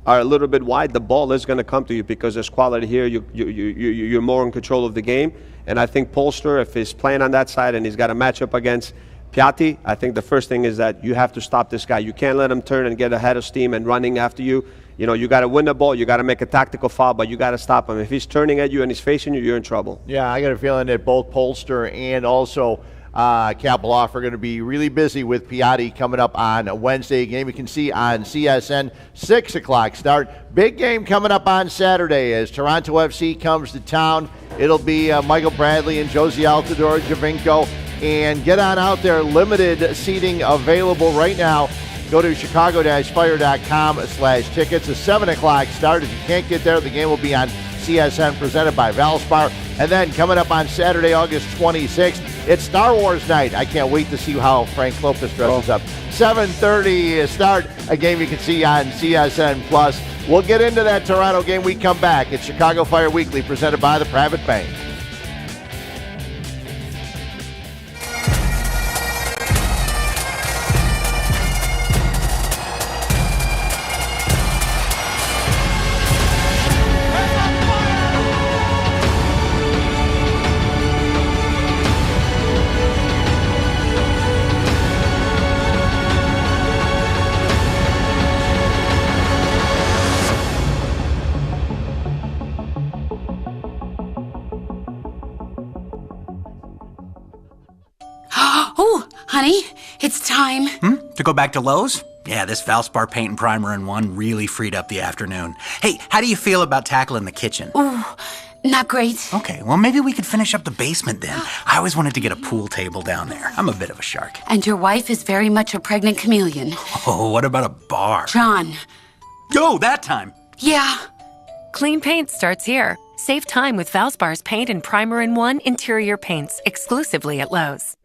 are a little bit wide, the ball is going to come to you, because there's quality here. You're more in control of the game. And I think Polster, if he's playing on that side and he's got a matchup against Piatti, I think the first thing is that you have to stop this guy. You can't let him turn and get ahead of steam and running after you. You know, you got to win the ball. You got to make a tactical foul, but you got to stop him. If he's turning at you and he's facing you, you're in trouble. Yeah, I got a feeling that both Polster and also Kaploff are going to be really busy with Piatti coming up on a Wednesday game. You can see on CSN, 6 o'clock start. Big game coming up on Saturday as Toronto FC comes to town. It'll be Michael Bradley and Josie Altidore, Javinko. And get on out there. Limited seating available right now. Go to chicago-fire.com/tickets. A 7 o'clock start. If you can't get there, the game will be on CSN presented by Valspar. And then coming up on Saturday, August 26th, it's Star Wars night. I can't wait to see how Frank Lopez dresses up. 7:30 start, a game you can see on CSN+. We'll get into that Toronto game when we come back. It's Chicago Fire Weekly presented by the Private Bank. Honey, it's time. To go back to Lowe's? Yeah, this Valspar paint and primer in one really freed up the afternoon. Hey, how do you feel about tackling the kitchen? Ooh, not great. Okay, well, maybe we could finish up the basement then. I always wanted to get a pool table down there. I'm a bit of a shark. And your wife is very much a pregnant chameleon. Oh, what about a bar? John. Go, that time. Yeah. Clean paint starts here. Save time with Valspar's paint and primer in one interior paints exclusively at Lowe's.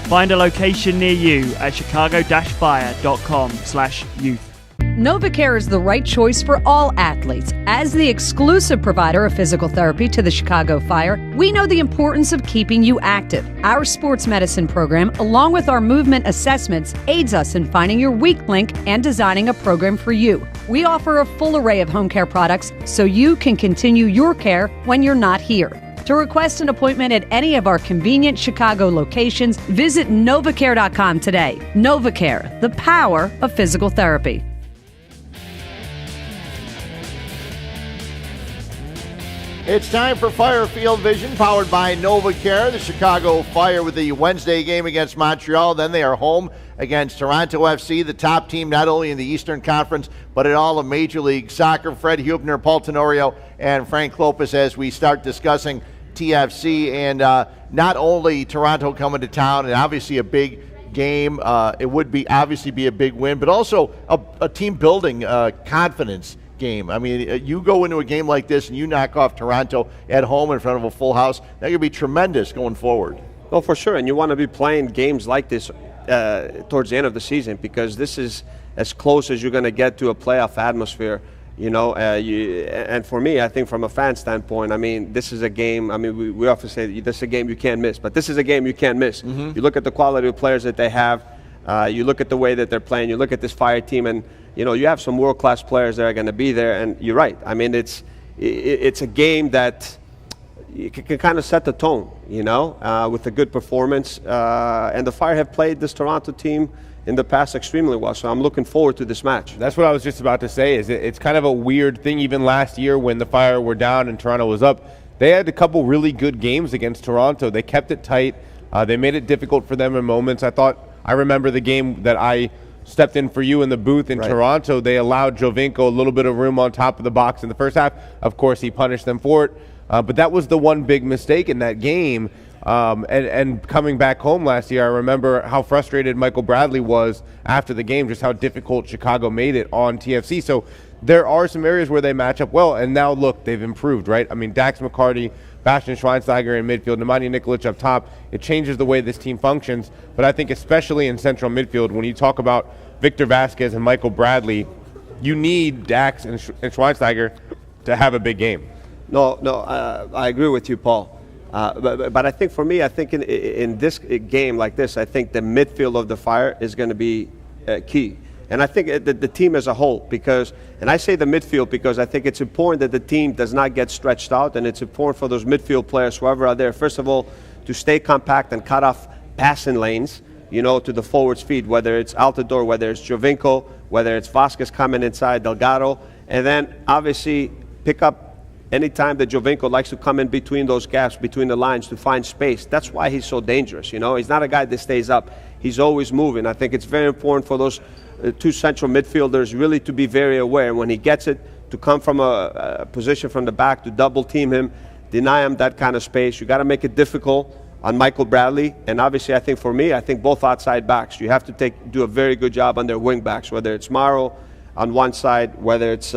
Find a location near you at chicago-fire.com/youth. NovaCare is the right choice for all athletes. As the exclusive provider of physical therapy to the Chicago Fire, we know the importance of keeping you active. Our sports medicine program, along with our movement assessments, aids us in finding your weak link and designing a program for you. We offer a full array of home care products so you can continue your care when you're not here. To request an appointment at any of our convenient Chicago locations, visit NovaCare.com today. NovaCare, the power of physical therapy. It's time for Fire Field Vision, powered by NovaCare. The Chicago Fire with the Wednesday game against Montreal. Then they are home against Toronto FC, the top team not only in the Eastern Conference, but in all of Major League Soccer. Fred Hubner, Paul Tenorio, and Frank Lopez as we start discussing TFC. And not only Toronto coming to town, and obviously a big game. It would be obviously be a big win, but also a team-building confidence game. I mean, you go into a game like this and you knock off Toronto at home in front of a full house, that could be tremendous going forward. Well, for sure, and you want to be playing games like this towards the end of the season, because this is as close as you're going to get to a playoff atmosphere. You know, and for me, I think from a fan standpoint, I mean, this is a game, I mean, we often say this is a game you can't miss, but this is a game you can't miss. You look at the quality of players that they have, you look at the way that they're playing, you look at this Fire team, and you know, you have some world-class players that are going to be there, and you're right. I mean, it's a game that you can kind of set the tone, you know, with a good performance. And the Fire have played this Toronto team in the past extremely well, so I'm looking forward to this match. That's what I was just about to say. Is it's kind of a weird thing. Even last year when the Fire were down and Toronto was up, they had a couple really good games against Toronto. They kept it tight. They made it difficult for them in moments. I remember the game that I stepped in for you in the booth in Toronto. They allowed Jovinko a little bit of room on top of the box in the first half. Of course, he punished them for it. But that was the one big mistake in that game. And coming back home last year, I remember how frustrated Michael Bradley was after the game, just how difficult Chicago made it on TFC. So there are some areas where they match up well. And now, look, they've improved, right? I mean, Dax McCarty, Bastian Schweinsteiger in midfield, Nemanja Nikolic up top. It changes the way this team functions. But I think especially in central midfield, when you talk about Victor Vasquez and Michael Bradley, you need Dax and Schweinsteiger to have a big game. No, I agree with you, Paul. But I think for me, I think in this game like this, I think the midfield of the Fire is going to be key. And I think the team as a whole, and I say the midfield because I think it's important that the team does not get stretched out, and it's important for those midfield players, whoever are there, first of all, to stay compact and cut off passing lanes, to the forwards' feet, whether it's Altidore, whether it's Giovinco, whether it's Vasquez coming inside, Delgado, and then obviously pick up anytime that Giovinco likes to come in between those gaps, between the lines to find space. That's why he's so dangerous. He's not a guy that stays up. He's always moving. I think it's very important for those two central midfielders really to be very aware. When he gets it, to come from a position from the back, to double team him, deny him that kind of space. You got to make it difficult on Michael Bradley. And obviously, I think for me, both outside backs, you have to do a very good job on their wing backs, whether it's Mauro on one side, whether it's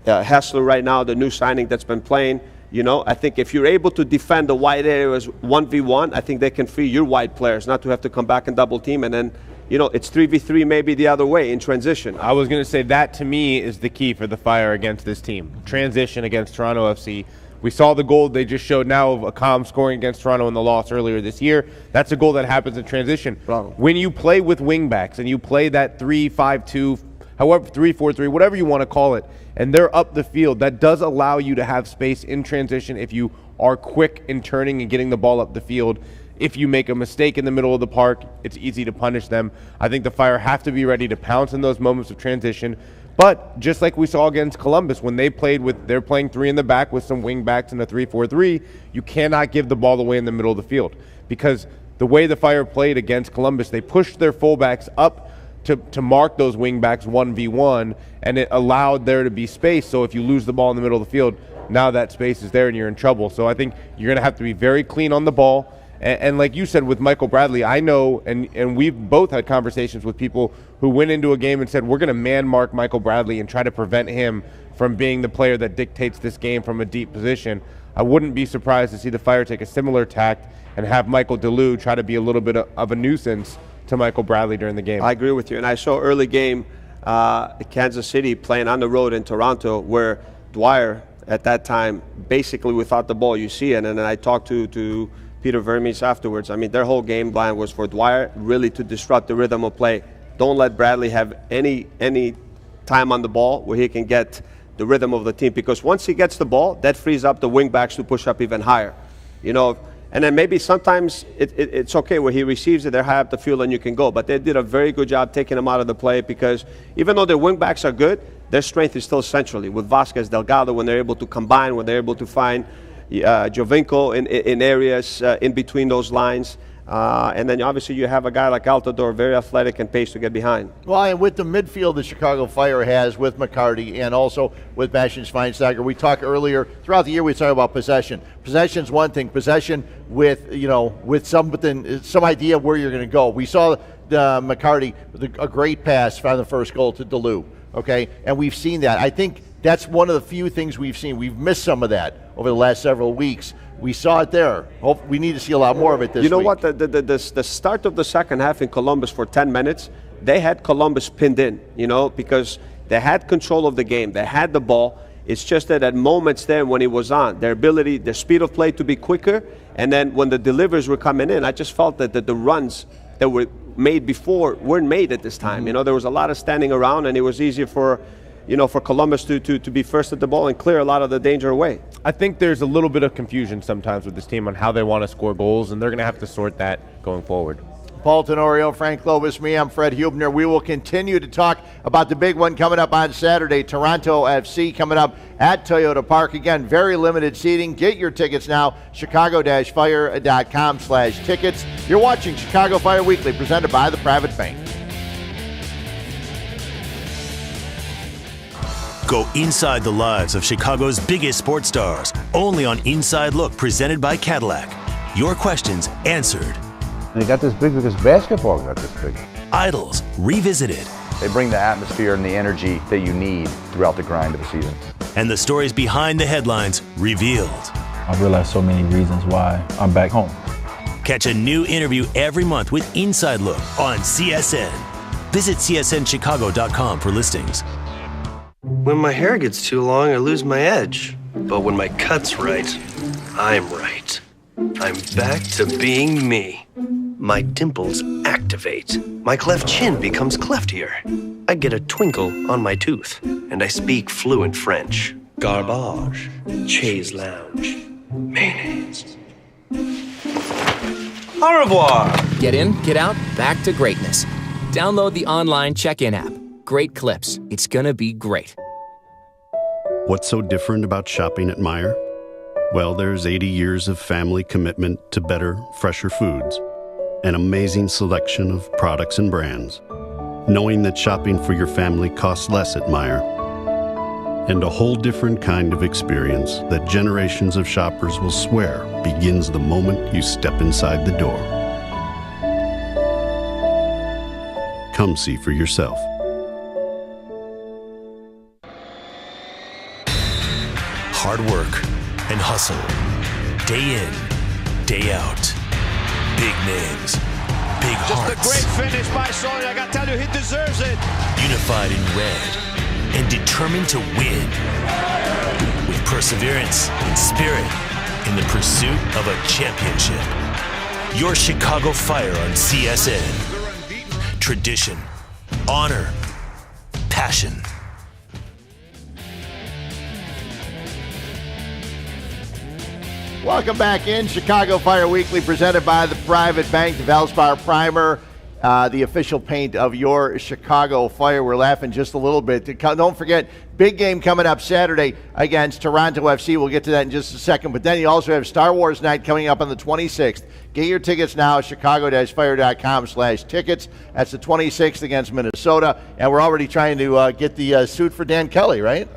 Hessler right now, the new signing that's been playing. I think if you're able to defend the wide areas 1v1, I think they can free your wide players not to have to come back and double team. And then, it's 3v3 maybe the other way in transition. I was going to say that to me is the key for the Fire against this team. Transition against Toronto FC. We saw the goal they just showed now of Akam scoring against Toronto in the loss earlier this year. That's a goal that happens in transition. Bravo. When you play with wingbacks and you play that 3-5-2, however, 3-4-3, whatever you want to call it, and they're up the field, that does allow you to have space in transition if you are quick in turning and getting the ball up the field. If you make a mistake in the middle of the park, it's easy to punish them. I think the Fire have to be ready to pounce in those moments of transition. But just like we saw against Columbus, when they're playing three in the back with some wing backs in a 3-4-3, you cannot give the ball away in the middle of the field. Because the way the Fire played against Columbus, they pushed their fullbacks up to mark those wing backs 1v1, and it allowed there to be space. So if you lose the ball in the middle of the field, now that space is there and you're in trouble. So I think you're going to have to be very clean on the ball. And like you said with Michael Bradley, I know, and we've both had conversations with people who went into a game and said, we're going to man mark Michael Bradley and try to prevent him from being the player that dictates this game from a deep position. I wouldn't be surprised to see the Fire take a similar tact and have Michael DeLue try to be a little bit of a nuisance to Michael Bradley during the game. I agree with you. And I saw early game Kansas City playing on the road in Toronto where Dwyer at that time basically without the ball, you see it. And then I talked to Peter Vermes afterwards. I mean, their whole game plan was for Dwyer really to disrupt the rhythm of play. Don't let Bradley have any time on the ball where he can get the rhythm of the team, because once he gets the ball, that frees up the wing backs to push up even higher. And then maybe sometimes it's okay where he receives it, they're high up the field and you can go. But they did a very good job taking him out of the play, because even though their wing backs are good, their strength is still centrally with Vasquez, Delgado, when they're able to combine, when they're able to find Giovinco in areas in between those lines. And then obviously you have a guy like Altidore, very athletic and pace to get behind. Well, and with the midfield the Chicago Fire has with McCarty and also with Bastian Schweinsteiger, we talked earlier, throughout the year we talked about possession. Possession's one thing, possession with some idea of where you're going to go. We saw McCarty with a great pass from the first goal to DeLue, okay? And we've seen that. I think that's one of the few things we've seen. We've missed some of that over the last several weeks. We saw it there. We need to see a lot more of it this week. You know what? The start of the second half in Columbus for 10 minutes, they had Columbus pinned in, because they had control of the game. They had the ball. It's just that at moments then when it was on, their speed of play to be quicker, and then when the deliveries were coming in, I just felt that the runs that were made before weren't made at this time. Mm-hmm. There was a lot of standing around, and it was easier for Columbus to be first at the ball and clear a lot of the danger away. I think there's a little bit of confusion sometimes with this team on how they want to score goals, and they're going to have to sort that going forward. Paul Tenorio, Frank Clovis, me, I'm Fred Hubner. We will continue to talk about the big one coming up on Saturday, Toronto FC coming up at Toyota Park. Again, very limited seating. Get your tickets now, chicago-fire.com/tickets. You're watching Chicago Fire Weekly, presented by the Private Bank. Go inside the lives of Chicago's biggest sports stars, only on Inside Look, presented by Cadillac. Your questions answered. They got this big because basketball got this big. Idols revisited. They bring the atmosphere and the energy that you need throughout the grind of the season. And the stories behind the headlines revealed. I've realized so many reasons why I'm back home. Catch a new interview every month with Inside Look on CSN. Visit csnchicago.com for listings. When my hair gets too long, I lose my edge. But when my cut's right, I'm right. I'm back to being me. My dimples activate. My cleft chin becomes cleftier. I get a twinkle on my tooth, and I speak fluent French. Garbage, chaise lounge, mayonnaise. Au revoir! Get in, get out, back to greatness. Download the online check-in app. Great clips. It's gonna be great. What's so different about shopping at Meijer? Well, there's 80 years of family commitment to better, fresher foods. An amazing selection of products and brands. Knowing that shopping for your family costs less at Meijer. And a whole different kind of experience that generations of shoppers will swear begins the moment you step inside the door. Come see for yourself. Hard work and hustle. Day in, day out. Big names, big hearts. Just a great finish by Sawyer. I gotta tell you, he deserves it. Unified in red and determined to win. With perseverance and spirit in the pursuit of a championship. Your Chicago Fire on CSN. Tradition, honor, passion. Welcome back in. Chicago Fire Weekly presented by the Private Bank, the Valspar Primer, the official paint of your Chicago Fire. We're laughing just a little bit. Don't forget, big game coming up Saturday against Toronto FC. We'll get to that in just a second. But then you also have Star Wars Night coming up on the 26th. Get your tickets now at chicago-fire.com/tickets. That's the 26th against Minnesota. And we're already trying to get the suit for Dan Kelly, right?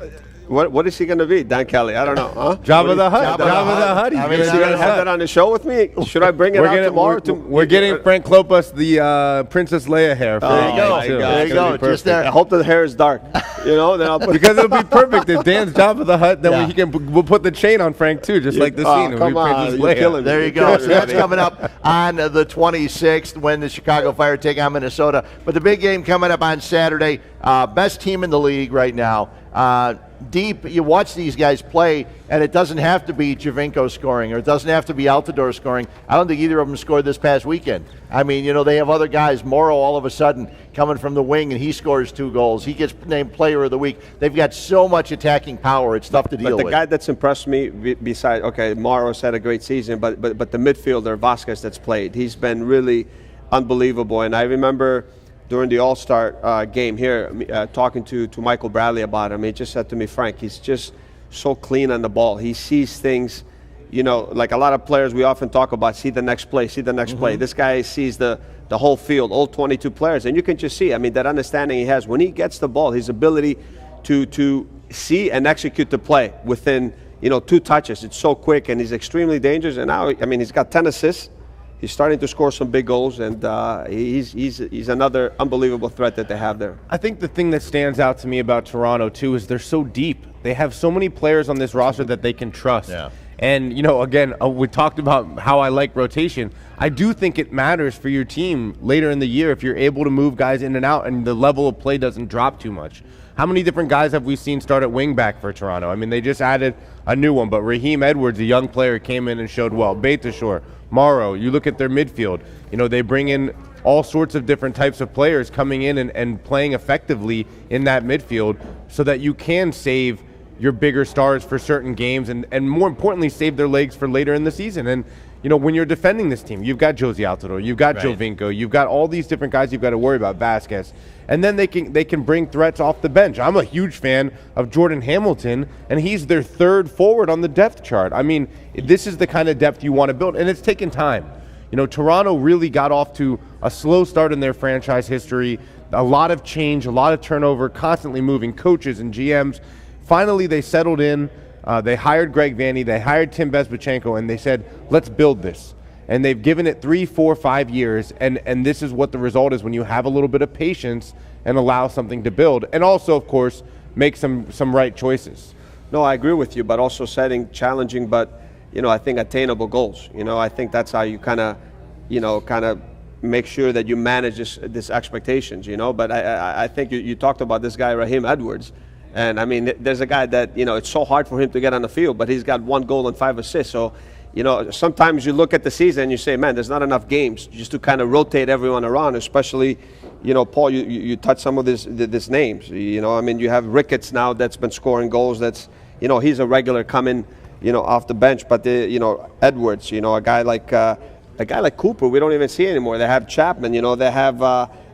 What is he going to be, Dan Kelly? I don't know. Huh? Jabba the Hutt. Jabba the Hutt. Is he going to have that on the show with me? Should I bring it out tomorrow? We're getting Frank Klopas the Princess Leia hair. There you go. There you go. Just there. I hope the hair is dark. You know, then I'll put because it'll be perfect. If Dan's Jabba the Hutt, then we'll put the chain on Frank too, just like the scene. Come on, you're killing me. There you go. So that's coming up on the 26th when the Chicago Fire take on Minnesota. But the big game coming up on Saturday. Best team in the league right now. Deep, you watch these guys play, and it doesn't have to be Javinko scoring, or it doesn't have to be Altidore scoring. I don't think either of them scored this past weekend. I mean, you know, they have other guys. Morrow, all of a sudden, coming from the wing, and he scores 2 goals. He gets named Player of the Week. They've got so much attacking power. It's tough to deal with. But the guy that's impressed me, besides, Morrow's had a great season, but the midfielder, Vasquez, that's played, he's been really unbelievable. And I remember during the All-Star game here, talking to Michael Bradley about him, he just said to me, Frank, he's just so clean on the ball. He sees things, you know, like a lot of players we often talk about, see the next play, play. This guy sees the whole field, all 22 players, and you can just see, I mean, that understanding he has. When he gets the ball, his ability to see and execute the play within, 2 touches. It's so quick, and he's extremely dangerous. And now, I mean, he's got 10 assists. He's starting to score some big goals, and he's another unbelievable threat that they have there. I think the thing that stands out to me about Toronto, too, is they're so deep. They have so many players on this roster that they can trust. Yeah. And, again, we talked about how I like rotation. I do think it matters for your team later in the year if you're able to move guys in and out and the level of play doesn't drop too much. How many different guys have we seen start at wing back for Toronto? I mean, they just added a new one, but Raheem Edwards, a young player, came in and showed well. Beitashour, Morrow, you look at their midfield. They bring in all sorts of different types of players coming in and playing effectively in that midfield so that you can save your bigger stars for certain games and more importantly, save their legs for later in the season. And, when you're defending this team, you've got Josie Altidore, you've got Jovinko, you've got all these different guys you've got to worry about, Vasquez. And then they can bring threats off the bench. I'm a huge fan of Jordan Hamilton, and he's their 3rd forward on the depth chart. I mean, this is the kind of depth you want to build, and it's taken time. Toronto really got off to a slow start in their franchise history, a lot of change, a lot of turnover, constantly moving coaches and GMs. Finally, they settled in. They hired Greg Vanney, they hired Tim Bezbatchenko, and they said, let's build this. And they've given it 3, 4, 5 years, and this is what the result is when you have a little bit of patience and allow something to build. And also, of course, make some right choices. No, I agree with you, but also setting challenging but, I think attainable goals. I think that's how you kind of make sure that you manage this expectations, But I think you talked about this guy, Raheem Edwards. And I mean, there's a guy that, it's so hard for him to get on the field, but he's got 1 goal and 5 assists. So, sometimes you look at the season and you say, man, there's not enough games just to kind of rotate everyone around, especially, Paul, you touch some of this names. I mean, you have Ricketts now that's been scoring goals. That's, he's a regular coming, off the bench. But, Edwards, a guy like Cooper, we don't even see anymore. They have Chapman, they have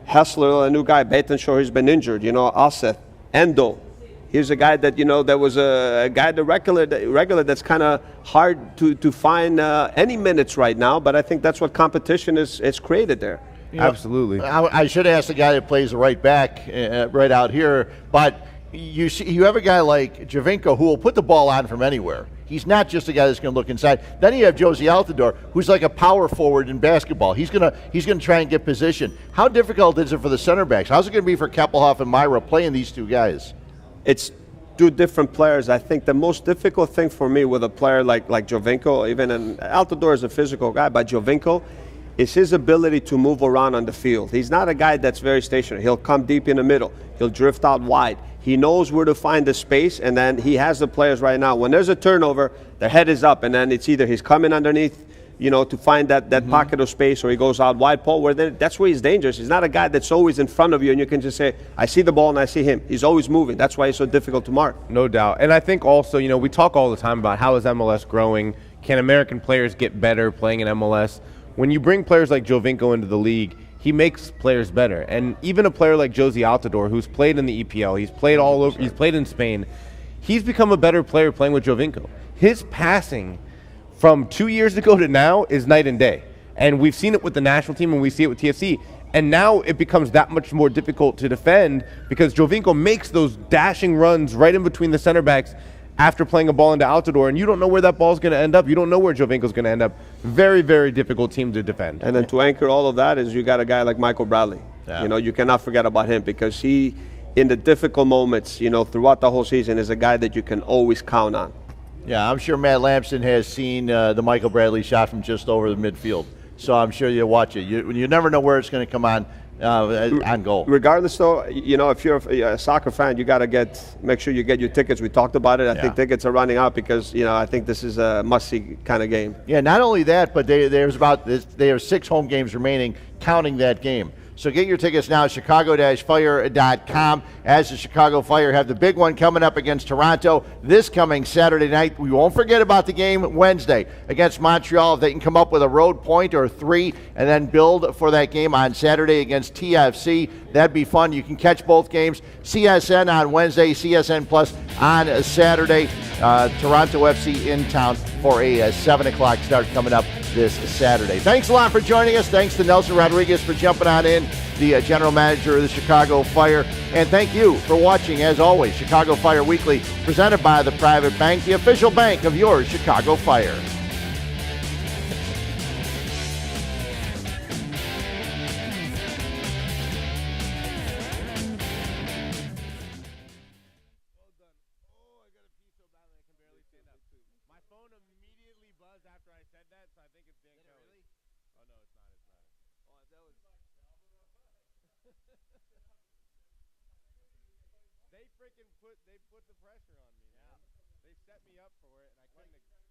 Hessler, a new guy, Batenshaw, who's been injured, Alseth, Endo. Here's a guy that, that was a guy, the regular that's kind of hard to find any minutes right now, but I think that's what competition is created there. Absolutely. I should ask the guy that plays the right back right out here, but you have a guy like Giovinco who will put the ball on from anywhere. He's not just a guy that's going to look inside. Then you have Josie Altidore, who's like a power forward in basketball. He's going to try and get position. How difficult is it for the center backs? How's it going to be for Keppelhoff and Myra playing these two guys? It's two different players. I think the most difficult thing for me with a player like Giovinco, Altidore is a physical guy, but Giovinco is his ability to move around on the field. He's not a guy that's very stationary. He'll come deep in the middle. He'll drift out wide. He knows where to find the space, and then he has the players right now. When there's a turnover, their head is up, and then it's either he's coming underneath, to find that pocket of space, or he goes out wide. Paul, that's where he's dangerous. He's not a guy that's always in front of you, and you can just say, I see the ball and I see him. He's always moving. That's why he's so difficult to mark. No doubt. And I think also, we talk all the time about how is MLS growing? Can American players get better playing in MLS? When you bring players like Giovinco into the league, he makes players better. And even a player like Josie Altidore, who's played in the EPL, he's played all over, he's played in Spain, he's become a better player playing with Giovinco. His passing from 2 years ago to now is night and day. And we've seen it with the national team and we see it with TFC. And now it becomes that much more difficult to defend because Giovinco makes those dashing runs right in between the center backs after playing a ball into Altidore, and you don't know where that ball's going to end up. You don't know where Giovinco's going to end up. Very, very difficult team to defend. And then to anchor all of that is you got a guy like Michael Bradley. Yeah. You cannot forget about him because he, in the difficult moments, throughout the whole season, is a guy that you can always count on. Yeah, I'm sure Matt Lampson has seen the Michael Bradley shot from just over the midfield. So I'm sure you'll watch it. You never know where it's going to come on goal. Regardless, though, if you're a soccer fan, you got to make sure you get your tickets. We talked about it. I think tickets are running out because I think this is a must-see kind of game. Yeah, not only that, but they have 6 home games remaining, counting that game. So get your tickets now at chicago-fire.com. As the Chicago Fire have the big one coming up against Toronto this coming Saturday night. We won't forget about the game Wednesday against Montreal. If they can come up with a road point or 3 and then build for that game on Saturday against TFC, that'd be fun. You can catch both games. CSN on Wednesday, CSN Plus on Saturday. Toronto FC in town for a 7 o'clock start coming up this Saturday. Thanks a lot for joining us. Thanks to Nelson Rodriguez for jumping on in, the general manager of the Chicago Fire. And thank you for watching, as always, Chicago Fire Weekly, presented by the Private Bank, the official bank of your Chicago Fire. They put the pressure on me. Yeah. They set me up for it, and I couldn't.